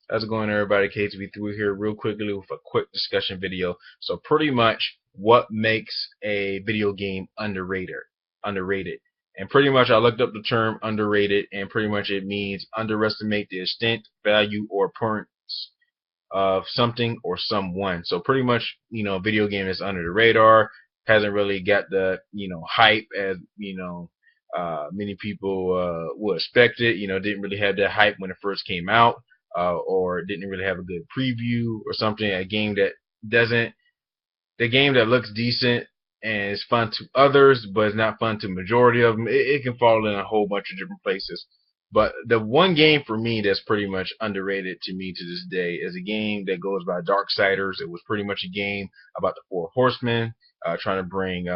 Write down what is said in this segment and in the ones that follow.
How's it going, everybody? KTV3 here, real quickly with a quick discussion video. So pretty much, what makes a video game underrated? Underrated, and pretty much I looked up the term underrated, and pretty much it means underestimate the extent, value, or importance of something or someone. So pretty much, video game is under the radar, hasn't really got the hype as many people would expect it. Didn't really have that hype when it first came out, or didn't really have a good preview or something. A game that doesn't, the game that looks decent and is fun to others, but it's not fun to majority of them. It can fall in a whole bunch of different places. But the one game for me that's pretty much underrated to me to this day is a game that goes by Darksiders. It was pretty much a game about the Four Horsemen, trying to bring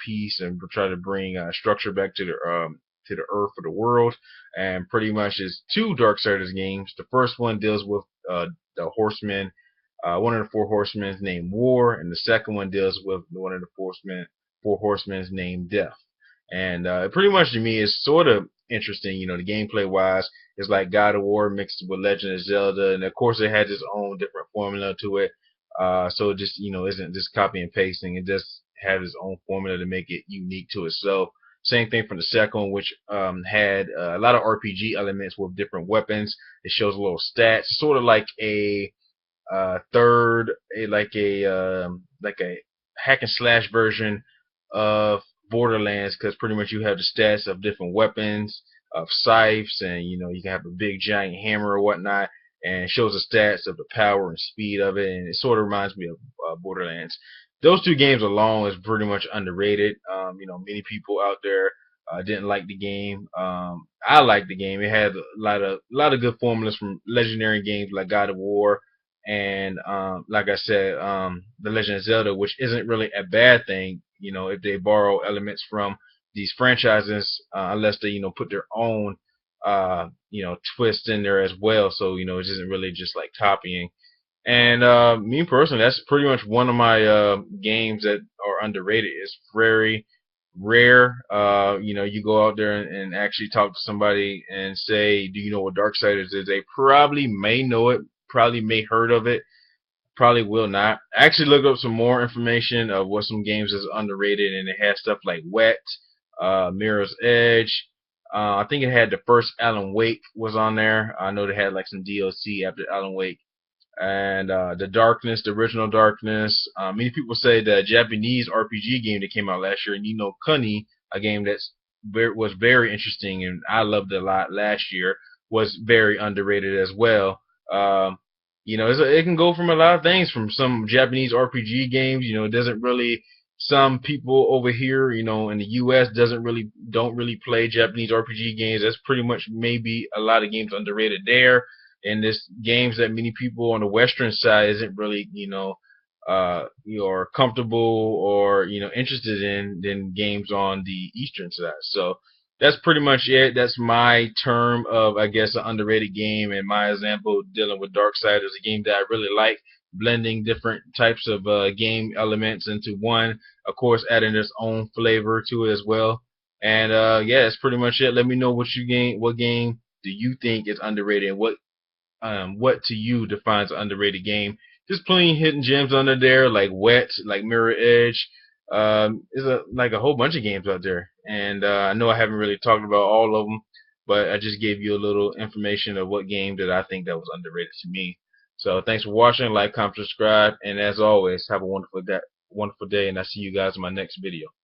peace and try to bring structure back to the earth or the world. And pretty much it's two Darksiders games. The first one deals with the horsemen, one of the four horsemen named War, and the second one deals with one of the four horsemen named Death. And pretty much to me, it's sort of interesting. The gameplay wise, it's like God of War mixed with Legend of Zelda, and of course it has its own different formula to it. So it just isn't just copy and pasting. It just has its own formula to make it unique to itself. Same thing from the second one, which had a lot of RPG elements with different weapons. It shows a little stats, sort of like a third, like a hack and slash version of Borderlands, because pretty much you have the stats of different weapons, of scythes, and you can have a big giant hammer or whatnot, and it shows the stats of the power and speed of it, and it sort of reminds me of Borderlands. Those two games alone is pretty much underrated. Many people out there didn't like the game. I liked the game. It had a lot of good formulas from legendary games like God of War, and like I said, The Legend of Zelda, which isn't really a bad thing, if they borrow elements from these franchises, unless they, put their own, twist in there as well. So, it isn't really just like copying. And me personally, that's pretty much one of my games that are underrated. It's very rare. You go out there and actually talk to somebody and say, "Do you know what Darksiders is?" They probably may know it, probably may heard of it, probably will not. I actually looked up some more information of what some games is underrated, and it had stuff like Wet, Mirror's Edge. I think it had the first Alan Wake was on there. I know they had like some DLC after Alan Wake, and the Darkness, the original Darkness. Many people say the Japanese RPG game that came out last year, Ni no Kuni, a game was very interesting, and I loved it a lot last year, was very underrated as well. It can go from a lot of things, from some Japanese RPG games. It doesn't really. Some people over here, in the U.S. don't really play Japanese RPG games. That's pretty much maybe a lot of games underrated there. And this games that many people on the Western side isn't really, are comfortable or interested in than games on the Eastern side. So that's pretty much it. That's my term of, I guess, an underrated game, and my example dealing with Darksiders, a game that I really like, blending different types of game elements into one, of course adding its own flavor to it as well. And yeah, that's pretty much it. Let me know what game do you think is underrated, and what to you defines an underrated game. Just plenty hidden gems under there, like Wet, like Mirror Edge. There's like a whole bunch of games out there, and I know I haven't really talked about all of them, but I just gave you a little information of what game that I think that was underrated to me. So thanks for watching. Like, comment, subscribe, and as always, have a wonderful day, and I see you guys in my next video.